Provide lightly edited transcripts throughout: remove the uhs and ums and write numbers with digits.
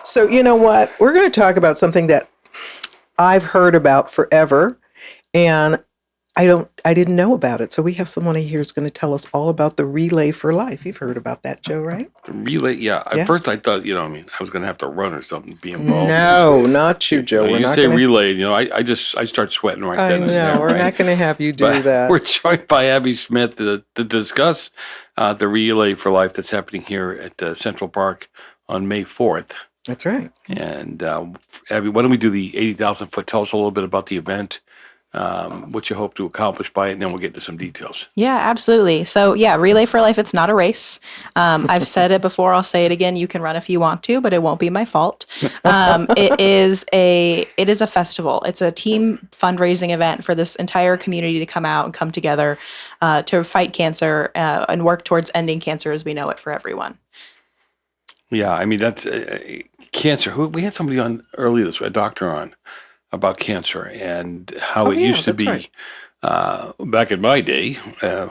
So you know what? We're going to talk about something that I've heard about forever, and I didn't know about it. So we have someone here who's going to tell us all about the Relay for Life. You've heard about that, Joe, right? The relay, yeah. At Yeah. first, I thought, I was going to have to run or something, be involved. No, not you, Joe. We're You not say going to. relay, I start sweating right I then and there. know. We're right? not going to have you do But that. we're joined by Abby Smith to discuss the Relay for Life that's happening here at Central Park on May 4th. That's right. And Abby, why don't we do the 80,000 foot? Tell us a little bit about the event, what you hope to accomplish by it, and then we'll get into some details. Yeah, absolutely. So yeah, Relay for Life, it's not a race. I've said it before, I'll say it again. You can run if you want to, but it won't be my fault. It is a festival. It's a team fundraising event for this entire community to come out and come together to fight cancer and work towards ending cancer as we know it for everyone. Yeah, I mean, that's cancer. We had somebody on earlier this week, a doctor on, about cancer and how it used to be right. back in my day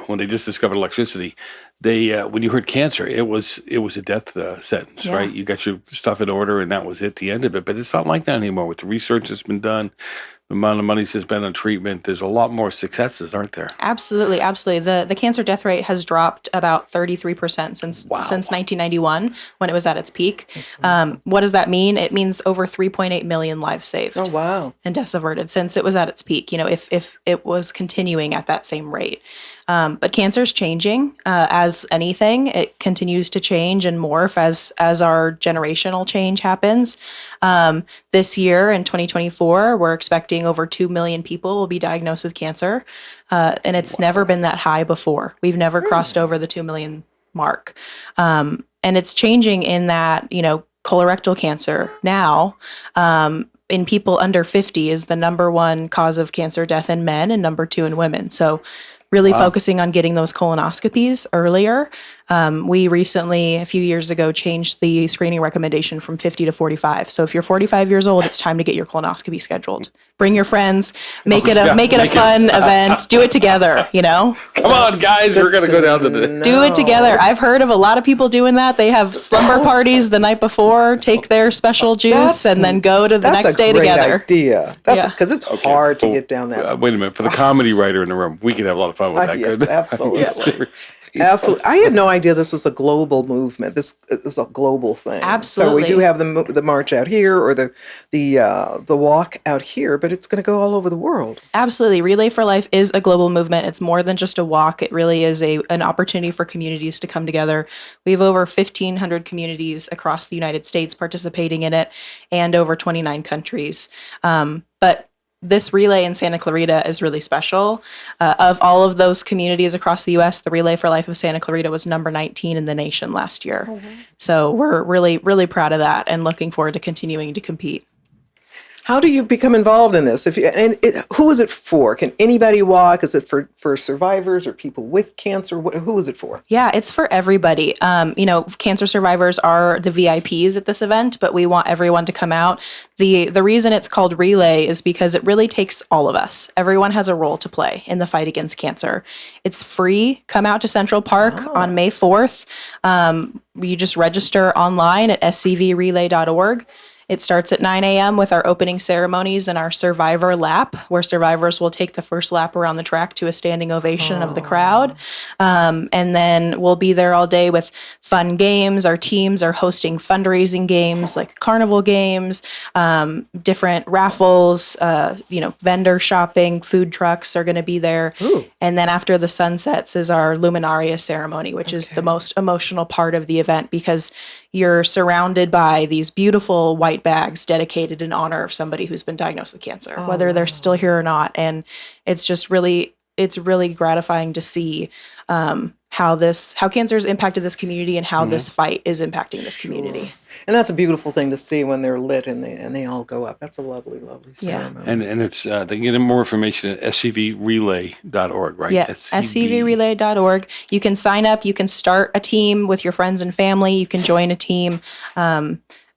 when they just discovered electricity. They when you heard cancer, it was a death sentence, Yeah. right? You got your stuff in order, and that was it, the end of it. But it's not like that anymore. With the research that's been done, the amount of money that's been on treatment, there's a lot more successes, aren't there? Absolutely, absolutely. The cancer death rate has dropped about 33% since 1991 when it was at its peak. What does that mean? It means over 3.8 million lives saved. Oh, wow. And deaths averted since it was at its peak. If it was continuing at that same rate. But cancer is changing as anything. It continues to change and morph as our generational change happens. This year in 2024, we're expecting over 2 million people will be diagnosed with cancer. And it's never been that high before. We've never crossed over the 2 million mark. And it's changing in that, colorectal cancer now, in people under 50 is the number one cause of cancer death in men and number 2 in women. So really focusing on getting those colonoscopies earlier. We recently, a few years ago, changed the screening recommendation from 50 to 45. So if you're 45 years old, it's time to get your colonoscopy scheduled. Bring your friends, make it a fun event. Do it together, Come on, guys, we're gonna go down to the. Do it together. I've heard of a lot of people doing that. They have slumber parties the night before, take their special juice, and then go to the next day together. That's a great idea. That's Yeah. because it's hard to get down that. Wait a minute, for the comedy writer in the room, we could have a lot of fun with that. Yes, couldn't we? absolutely. Seriously. Absolutely. I had no idea this was a global movement. This is a global thing. Absolutely. So we do have the march out here or the walk out here, but it's going to go all over the world. Absolutely. Relay for Life is a global movement. It's more than just a walk. It really is an opportunity for communities to come together. We have over 1,500 communities across the United States participating in it and over 29 countries. But this relay in Santa Clarita is really special. Of all of those communities across the U.S., the Relay for Life of Santa Clarita was number 19 in the nation last year. Mm-hmm. So we're really, really proud of that and looking forward to continuing to compete. How do you become involved in this? Who is it for? Can anybody walk? Is it for survivors or people with cancer? Who is it for? Yeah, it's for everybody. Cancer survivors are the VIPs at this event, but we want everyone to come out. The reason it's called Relay is because it really takes all of us. Everyone has a role to play in the fight against cancer. It's free. Come out to Central Park on May 4th. You just register online at scvrelay.org. It starts at 9 a.m. with our opening ceremonies and our survivor lap, where survivors will take the first lap around the track to a standing ovation of the crowd. And then we'll be there all day with fun games. Our teams are hosting fundraising games like carnival games, different raffles, vendor shopping, food trucks are going to be there. Ooh. And then after the sun sets is our Luminaria ceremony, which is the most emotional part of the event because you're surrounded by these beautiful white bags dedicated in honor of somebody who's been diagnosed with cancer, whether they're still here or not. And it's really gratifying to see how cancer has impacted this community and how this fight is impacting this community. And that's a beautiful thing to see when they're lit and they all go up. That's a lovely, lovely ceremony. Yeah. And it's they can get more information at scvrelay.org, right? Yeah, scvrelay.org. You can sign up. You can start a team with your friends and family. You can join a team.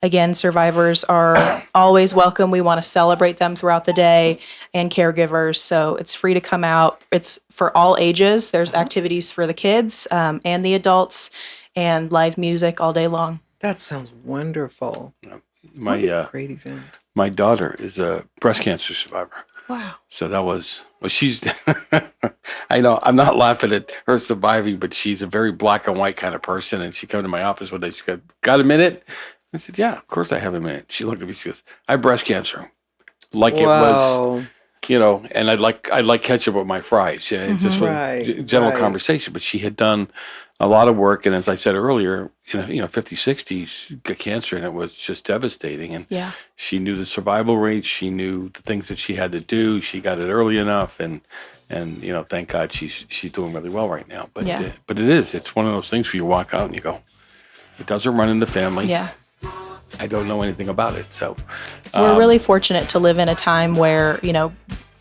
Again, survivors are always welcome. We want to celebrate them throughout the day and caregivers. So it's free to come out. It's for all ages. There's activities for the kids and the adults and live music all day long. That sounds wonderful. Great event. My daughter is a breast cancer survivor. Wow. So that was, well, she's, I know I'm not laughing at her surviving, but she's a very black and white kind of person. And she came to my office one day. She goes, "Got a minute?" I said, "Yeah, of course I have a minute." She looked at me. She goes, "I have breast cancer." Like it was, and I'd like ketchup with my fries. Yeah, just for general conversation. But she had done a lot of work, and as I said earlier, 50s, 60s, got cancer, and it was just devastating. And she knew the survival rates. She knew the things that she had to do. She got it early enough, and thank God she's doing really well right now. But it's one of those things where you walk out and you go, it doesn't run in the family. Yeah. I don't know anything about it, so we're really fortunate to live in a time where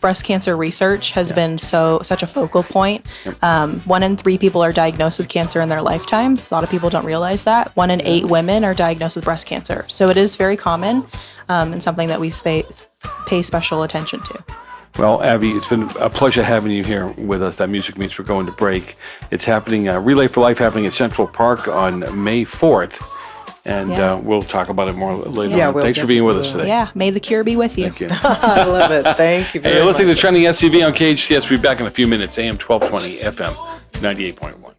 breast cancer research has been such a focal point. 1 in 3 people are diagnosed with cancer in their lifetime. A lot of people don't realize that. 1 in 8 women are diagnosed with breast cancer. So it is very common and something that we pay special attention to. Well, Abby, it's been a pleasure having you here with us. That music means we're going to break. It's happening, Relay for Life happening at Central Park on May 4th. And we'll talk about it more later on. Thanks for being with us today. Yeah, may the cure be with you. Thank you. I love it. Thank you very much. You're listening to Trending SUV on KHTS. We'll be back in a few minutes, AM 1220, FM 98.1.